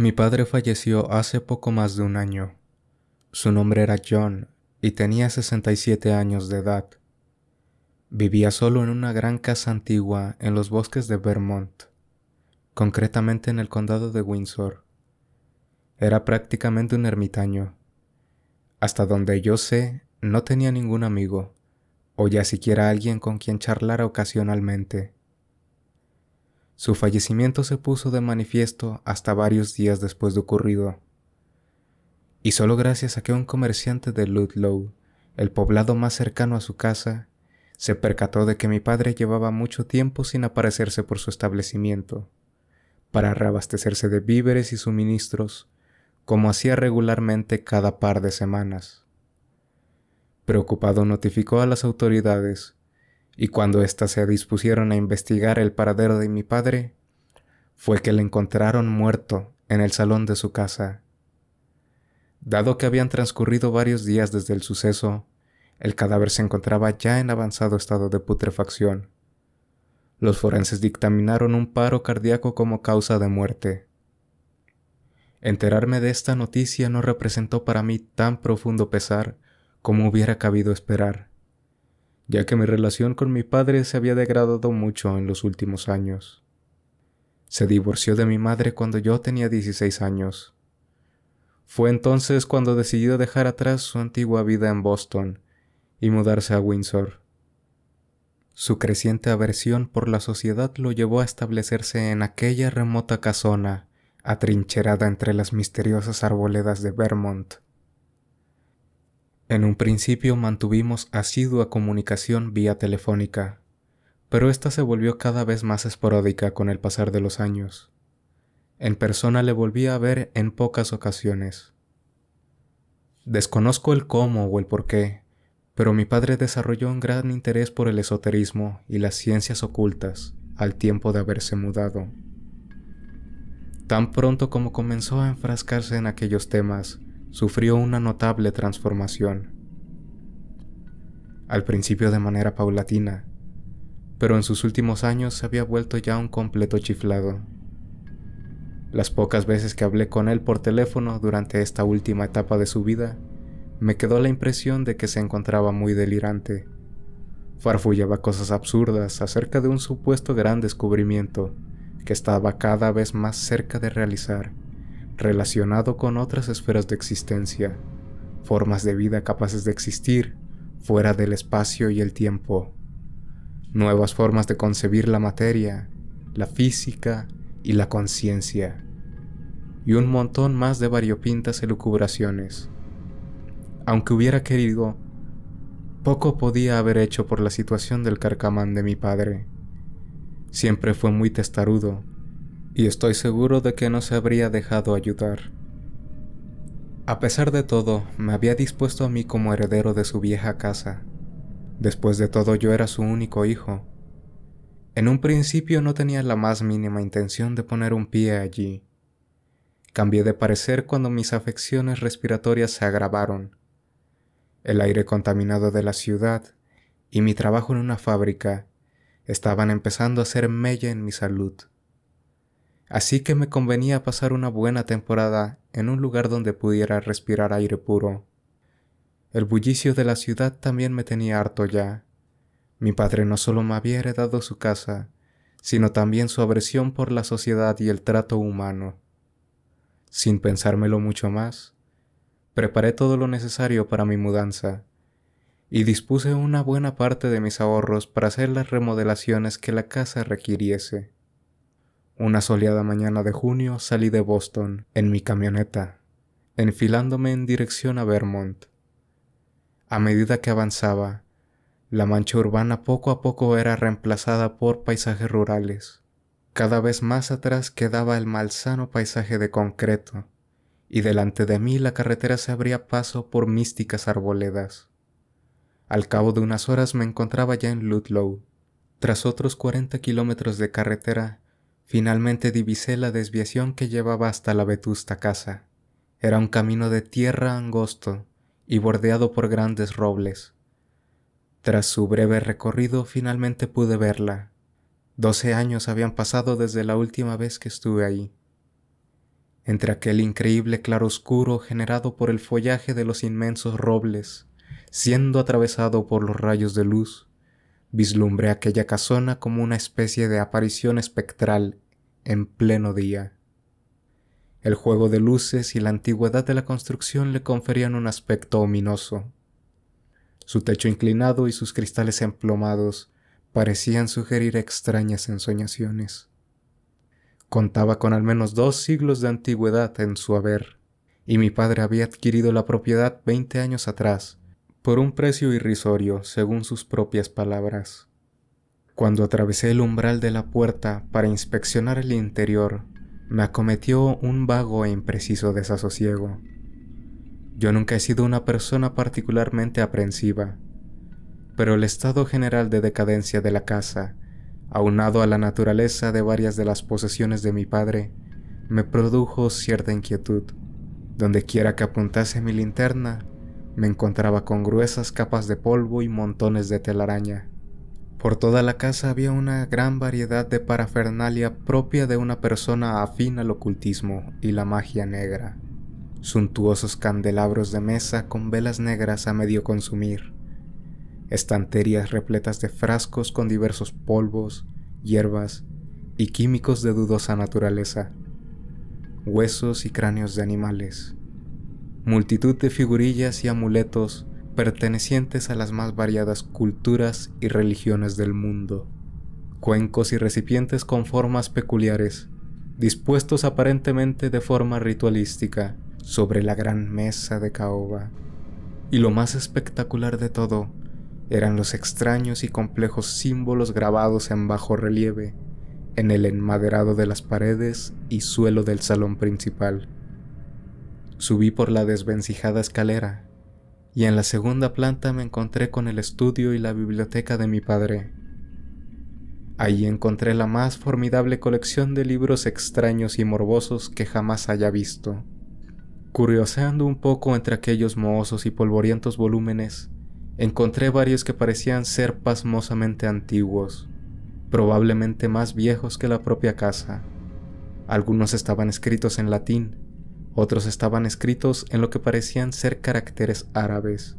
Mi padre falleció hace poco más de un año. Su nombre era John y tenía 67 años de edad. Vivía solo en una gran casa antigua en los bosques de Vermont, concretamente en el condado de Windsor. Era prácticamente un ermitaño. Hasta donde yo sé, no tenía ningún amigo, o ya siquiera alguien con quien charlar ocasionalmente. Su fallecimiento se puso de manifiesto hasta varios días después de ocurrido. Y solo gracias a que un comerciante de Ludlow, el poblado más cercano a su casa, se percató de que mi padre llevaba mucho tiempo sin aparecerse por su establecimiento, para reabastecerse de víveres y suministros, como hacía regularmente cada par de semanas. Preocupado notificó a las autoridades, y cuando éstas se dispusieron a investigar el paradero de mi padre, fue que le encontraron muerto en el salón de su casa. Dado que habían transcurrido varios días desde el suceso, el cadáver se encontraba ya en avanzado estado de putrefacción. Los forenses dictaminaron un paro cardíaco como causa de muerte. Enterarme de esta noticia no representó para mí tan profundo pesar como hubiera cabido esperar, ya que mi relación con mi padre se había degradado mucho en los últimos años. Se divorció de mi madre cuando yo tenía 16 años. Fue entonces cuando decidió dejar atrás su antigua vida en Boston y mudarse a Windsor. Su creciente aversión por la sociedad lo llevó a establecerse en aquella remota casona, atrincherada entre las misteriosas arboledas de Vermont. En un principio mantuvimos asidua comunicación vía telefónica, pero esta se volvió cada vez más esporádica con el pasar de los años. En persona le volví a ver en pocas ocasiones. Desconozco el cómo o el por qué, pero mi padre desarrolló un gran interés por el esoterismo y las ciencias ocultas al tiempo de haberse mudado. Tan pronto como comenzó a enfrascarse en aquellos temas, sufrió una notable transformación. Al principio de manera paulatina, pero en sus últimos años se había vuelto ya un completo chiflado. Las pocas veces que hablé con él por teléfono durante esta última etapa de su vida, me quedó la impresión de que se encontraba muy delirante. Farfullaba cosas absurdas acerca de un supuesto gran descubrimiento que estaba cada vez más cerca de realizar, relacionado con otras esferas de existencia, formas de vida capaces de existir fuera del espacio y el tiempo, nuevas formas de concebir la materia, la física y la conciencia, y un montón más de variopintas elucubraciones. Aunque hubiera querido, poco podía haber hecho por la situación del carcamán de mi padre. Siempre fue muy testarudo, y estoy seguro de que no se habría dejado ayudar. A pesar de todo, me había dispuesto a mí como heredero de su vieja casa. Después de todo, yo era su único hijo. En un principio no tenía la más mínima intención de poner un pie allí. Cambié de parecer cuando mis afecciones respiratorias se agravaron. El aire contaminado de la ciudad y mi trabajo en una fábrica estaban empezando a hacer mella en mi salud. Así que me convenía pasar una buena temporada en un lugar donde pudiera respirar aire puro. El bullicio de la ciudad también me tenía harto ya. Mi padre no solo me había heredado su casa, sino también su aversión por la sociedad y el trato humano. Sin pensármelo mucho más, preparé todo lo necesario para mi mudanza y dispuse una buena parte de mis ahorros para hacer las remodelaciones que la casa requiriese. Una soleada mañana de junio salí de Boston en mi camioneta, enfilándome en dirección a Vermont. A medida que avanzaba, la mancha urbana poco a poco era reemplazada por paisajes rurales. Cada vez más atrás quedaba el malsano paisaje de concreto, y delante de mí la carretera se abría paso por místicas arboledas. Al cabo de unas horas me encontraba ya en Ludlow. Tras otros 40 kilómetros de carretera, finalmente divisé la desviación que llevaba hasta la vetusta casa. Era un camino de tierra angosto y bordeado por grandes robles. Tras su breve recorrido finalmente pude verla. 12 años habían pasado desde la última vez que estuve ahí. Entre aquel increíble claroscuro generado por el follaje de los inmensos robles, siendo atravesado por los rayos de luz, vislumbré aquella casona como una especie de aparición espectral en pleno día. El juego de luces y la antigüedad de la construcción le conferían un aspecto ominoso. Su techo inclinado y sus cristales emplomados parecían sugerir extrañas ensoñaciones. Contaba con al menos 2 siglos de antigüedad en su haber, y mi padre había adquirido la propiedad 20 años atrás, por un precio irrisorio, según sus propias palabras. Cuando atravesé el umbral de la puerta para inspeccionar el interior, me acometió un vago e impreciso desasosiego. Yo nunca he sido una persona particularmente aprensiva, pero el estado general de decadencia de la casa, aunado a la naturaleza de varias de las posesiones de mi padre, me produjo cierta inquietud. Donde quiera que apuntase mi linterna, me encontraba con gruesas capas de polvo y montones de telaraña. Por toda la casa había una gran variedad de parafernalia propia de una persona afín al ocultismo y la magia negra. Suntuosos candelabros de mesa con velas negras a medio consumir, estanterías repletas de frascos con diversos polvos, hierbas y químicos de dudosa naturaleza, huesos y cráneos de animales, multitud de figurillas y amuletos pertenecientes a las más variadas culturas y religiones del mundo, cuencos y recipientes con formas peculiares, dispuestos aparentemente de forma ritualística sobre la gran mesa de caoba. Y lo más espectacular de todo eran los extraños y complejos símbolos grabados en bajo relieve en el enmaderado de las paredes y suelo del salón principal. Subí por la desvencijada escalera y en la segunda planta me encontré con el estudio y la biblioteca de mi padre. Allí encontré la más formidable colección de libros extraños y morbosos que jamás haya visto. Curioseando un poco entre aquellos mohosos y polvorientos volúmenes, encontré varios que parecían ser pasmosamente antiguos, probablemente más viejos que la propia casa. Algunos estaban escritos en latín, otros estaban escritos en lo que parecían ser caracteres árabes,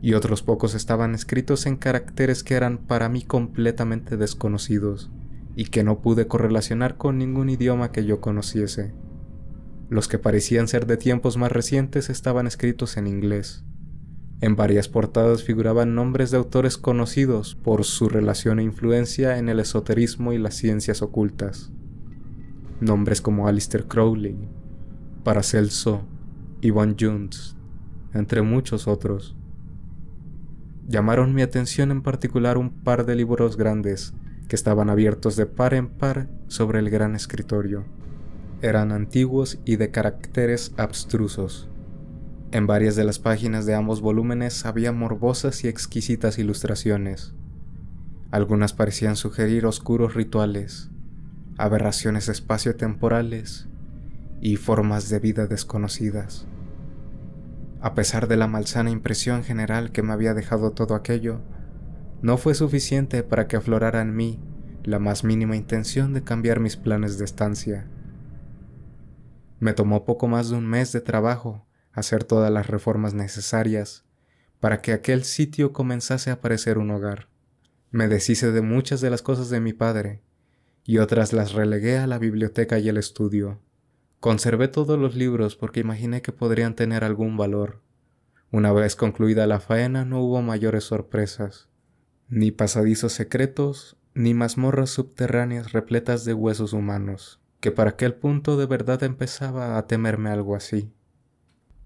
y otros pocos estaban escritos en caracteres que eran para mí completamente desconocidos, y que no pude correlacionar con ningún idioma que yo conociese. Los que parecían ser de tiempos más recientes estaban escritos en inglés. En varias portadas figuraban nombres de autores conocidos por su relación e influencia en el esoterismo y las ciencias ocultas. Nombres como Aleister Crowley, Paracelso y Von Jones, entre muchos otros. Llamaron mi atención en particular un par de libros grandes que estaban abiertos de par en par sobre el gran escritorio. Eran antiguos y de caracteres abstrusos. En varias de las páginas de ambos volúmenes había morbosas y exquisitas ilustraciones. Algunas parecían sugerir oscuros rituales, aberraciones espaciotemporales y formas de vida desconocidas. A pesar de la malsana impresión general que me había dejado todo aquello, no fue suficiente para que aflorara en mí la más mínima intención de cambiar mis planes de estancia. Me tomó poco más de un mes de trabajo hacer todas las reformas necesarias para que aquel sitio comenzase a parecer un hogar. Me deshice de muchas de las cosas de mi padre y otras las relegué a la biblioteca y el estudio. Conservé todos los libros porque imaginé que podrían tener algún valor. Una vez concluida la faena no hubo mayores sorpresas, ni pasadizos secretos, ni mazmorras subterráneas repletas de huesos humanos, que para aquel punto de verdad empezaba a temerme algo así.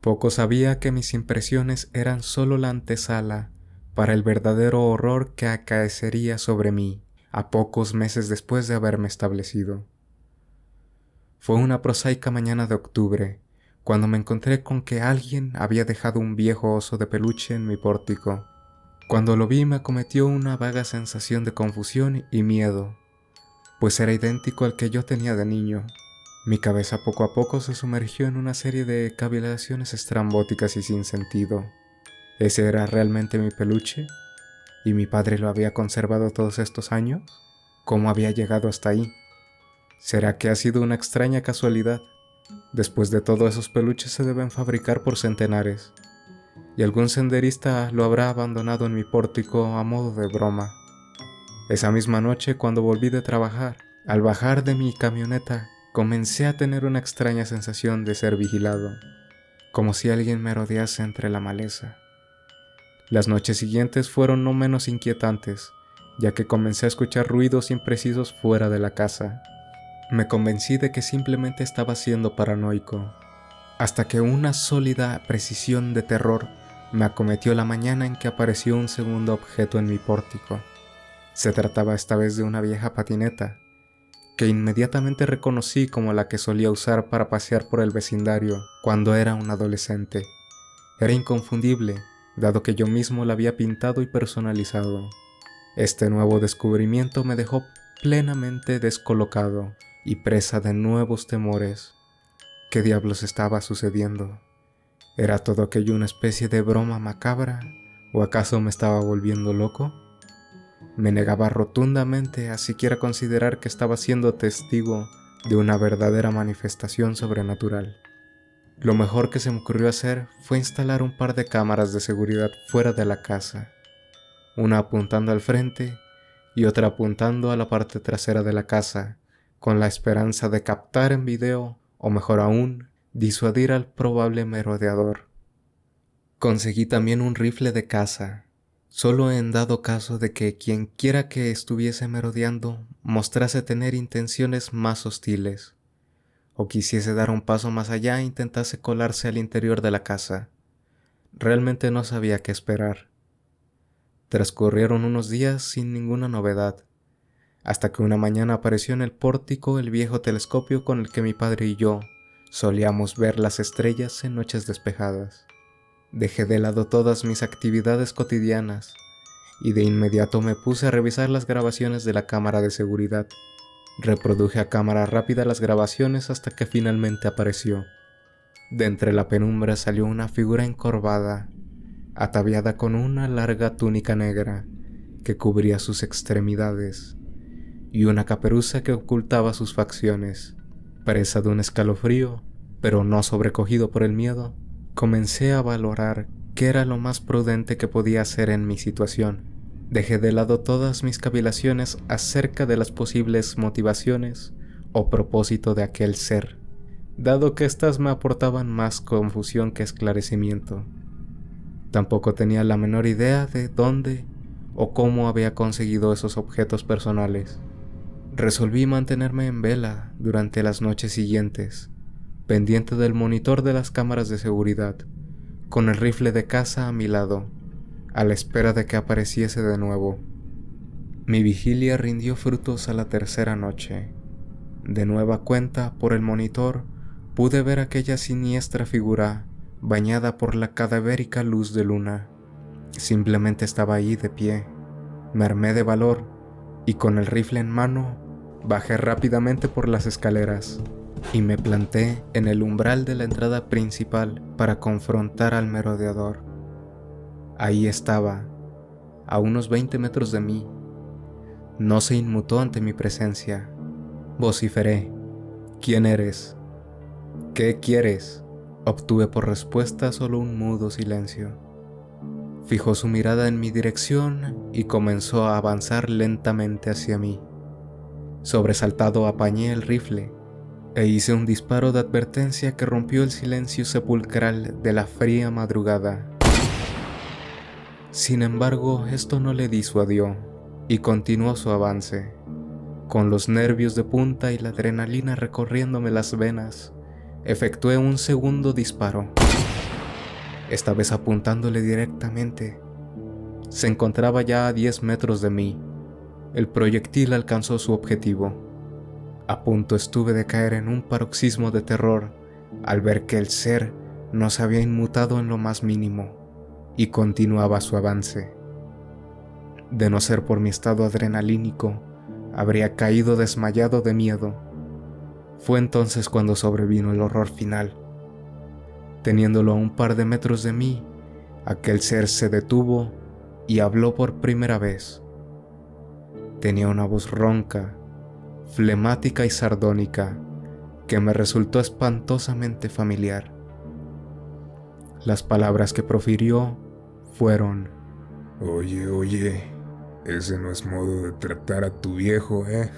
Poco sabía que mis impresiones eran solo la antesala para el verdadero horror que acaecería sobre mí a pocos meses después de haberme establecido. Fue una prosaica mañana de octubre, cuando me encontré con que alguien había dejado un viejo oso de peluche en mi pórtico. Cuando lo vi me acometió una vaga sensación de confusión y miedo, pues era idéntico al que yo tenía de niño. Mi cabeza poco a poco se sumergió en una serie de cavilaciones estrambóticas y sin sentido. ¿Ese era realmente mi peluche? ¿Y mi padre lo había conservado todos estos años? ¿Cómo había llegado hasta ahí? ¿Será que ha sido una extraña casualidad? Después de todo, esos peluches se deben fabricar por centenares, y algún senderista lo habrá abandonado en mi pórtico a modo de broma. Esa misma noche, cuando volví de trabajar, al bajar de mi camioneta, comencé a tener una extraña sensación de ser vigilado, como si alguien me rodease entre la maleza. Las noches siguientes fueron no menos inquietantes, ya que comencé a escuchar ruidos imprecisos fuera de la casa. Me convencí de que simplemente estaba siendo paranoico, hasta que una sólida precisión de terror me acometió la mañana en que apareció un segundo objeto en mi pórtico. Se trataba esta vez de una vieja patineta, que inmediatamente reconocí como la que solía usar para pasear por el vecindario cuando era un adolescente. Era inconfundible, dado que yo mismo la había pintado y personalizado. Este nuevo descubrimiento me dejó plenamente descolocado y presa de nuevos temores. ¿Qué diablos estaba sucediendo? ¿Era todo aquello una especie de broma macabra? ¿O acaso me estaba volviendo loco? Me negaba rotundamente a siquiera considerar que estaba siendo testigo de una verdadera manifestación sobrenatural. Lo mejor que se me ocurrió hacer fue instalar un par de cámaras de seguridad fuera de la casa, una apuntando al frente y otra apuntando a la parte trasera de la casa, con la esperanza de captar en video, o mejor aún, disuadir al probable merodeador. Conseguí también un rifle de caza, solo en dado caso de que quien quiera que estuviese merodeando mostrase tener intenciones más hostiles, o quisiese dar un paso más allá e intentase colarse al interior de la casa. Realmente no sabía qué esperar. Transcurrieron unos días sin ninguna novedad, hasta que una mañana apareció en el pórtico el viejo telescopio con el que mi padre y yo solíamos ver las estrellas en noches despejadas. Dejé de lado todas mis actividades cotidianas y de inmediato me puse a revisar las grabaciones de la cámara de seguridad. Reproduje a cámara rápida las grabaciones hasta que finalmente apareció. De entre la penumbra salió una figura encorvada, ataviada con una larga túnica negra que cubría sus extremidades y una caperuza que ocultaba sus facciones. Presa de un escalofrío, pero no sobrecogido por el miedo, comencé a valorar qué era lo más prudente que podía hacer en mi situación. Dejé de lado todas mis cavilaciones acerca de las posibles motivaciones o propósito de aquel ser, dado que éstas me aportaban más confusión que esclarecimiento. Tampoco tenía la menor idea de dónde o cómo había conseguido esos objetos personales. Resolví mantenerme en vela durante las noches siguientes, pendiente del monitor de las cámaras de seguridad, con el rifle de caza a mi lado, a la espera de que apareciese de nuevo. Mi vigilia rindió frutos a la tercera noche. De nueva cuenta, por el monitor, pude ver aquella siniestra figura bañada por la cadavérica luz de luna. Simplemente estaba ahí de pie. Me armé de valor y con el rifle en mano bajé rápidamente por las escaleras y me planté en el umbral de la entrada principal para confrontar al merodeador. Ahí estaba, a unos 20 metros de mí. No se inmutó ante mi presencia. Vociferé: ¿Quién eres? ¿Qué quieres? Obtuve por respuesta solo un mudo silencio. Fijó su mirada en mi dirección y comenzó a avanzar lentamente hacia mí. Sobresaltado apañé el rifle e hice un disparo de advertencia que rompió el silencio sepulcral de la fría madrugada. Sin embargo, esto no le disuadió y continuó su avance. Con los nervios de punta y la adrenalina recorriéndome las venas, efectué un segundo disparo, esta vez apuntándole directamente. Se encontraba ya a 10 metros de mí. El proyectil alcanzó su objetivo. A punto estuve de caer en un paroxismo de terror al ver que el ser no se había inmutado en lo más mínimo y continuaba su avance. De no ser por mi estado adrenalínico, habría caído desmayado de miedo. Fue entonces cuando sobrevino el horror final. Teniéndolo a un par de metros de mí, aquel ser se detuvo y habló por primera vez. Tenía una voz ronca, flemática y sardónica, que me resultó espantosamente familiar. Las palabras que profirió fueron: Oye, ese no es modo de tratar a tu viejo, ¿eh?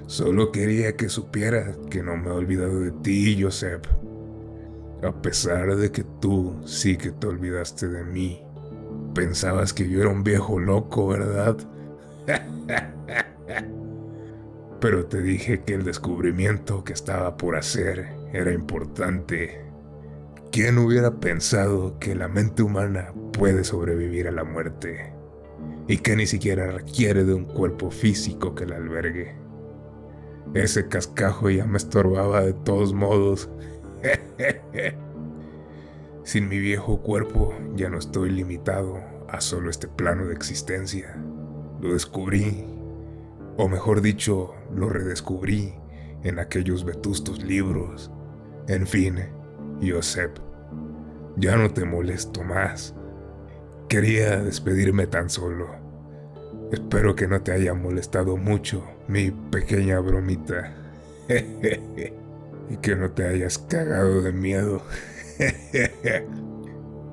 Solo quería que supieras que no me he olvidado de ti, Joseph. A pesar de que tú sí que te olvidaste de mí. Pensabas que yo era un viejo loco, ¿verdad? Pero te dije que el descubrimiento que estaba por hacer era importante. ¿Quién hubiera pensado que la mente humana puede sobrevivir a la muerte? Y que ni siquiera requiere de un cuerpo físico que la albergue. Ese cascajo ya me estorbaba de todos modos. Sin mi viejo cuerpo ya no estoy limitado a solo este plano de existencia. Lo descubrí, o mejor dicho, lo redescubrí en aquellos vetustos libros. En fin, Joseph, ya no te molesto más. Quería despedirme tan solo. Espero que no te haya molestado mucho mi pequeña bromita. Y que no te hayas cagado de miedo.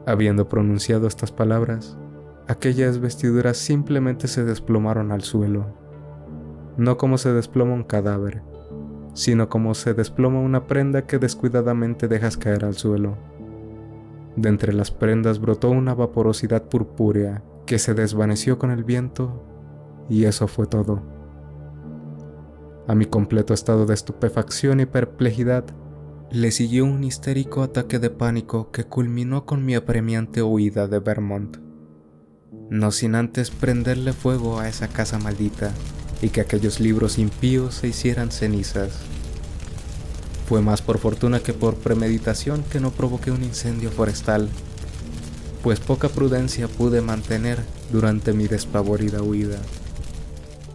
Habiendo pronunciado estas palabras, aquellas vestiduras simplemente se desplomaron al suelo. No como se desploma un cadáver, sino como se desploma una prenda que descuidadamente dejas caer al suelo. De entre las prendas brotó una vaporosidad purpúrea que se desvaneció con el viento, y eso fue todo. A mi completo estado de estupefacción y perplejidad le siguió un histérico ataque de pánico que culminó con mi apremiante huida de Vermont, no sin antes prenderle fuego a esa casa maldita y que aquellos libros impíos se hicieran cenizas. Fue más por fortuna que por premeditación que no provoqué un incendio forestal, pues poca prudencia pude mantener durante mi despavorida huida.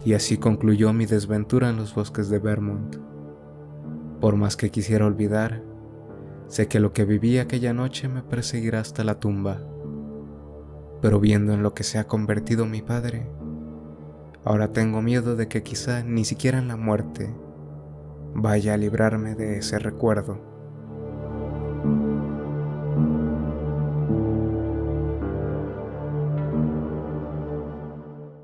Y así concluyó mi desventura en los bosques de Vermont. Por más que quisiera olvidar, sé que lo que viví aquella noche me perseguirá hasta la tumba. Pero viendo en lo que se ha convertido mi padre, ahora tengo miedo de que quizá ni siquiera en la muerte vaya a librarme de ese recuerdo.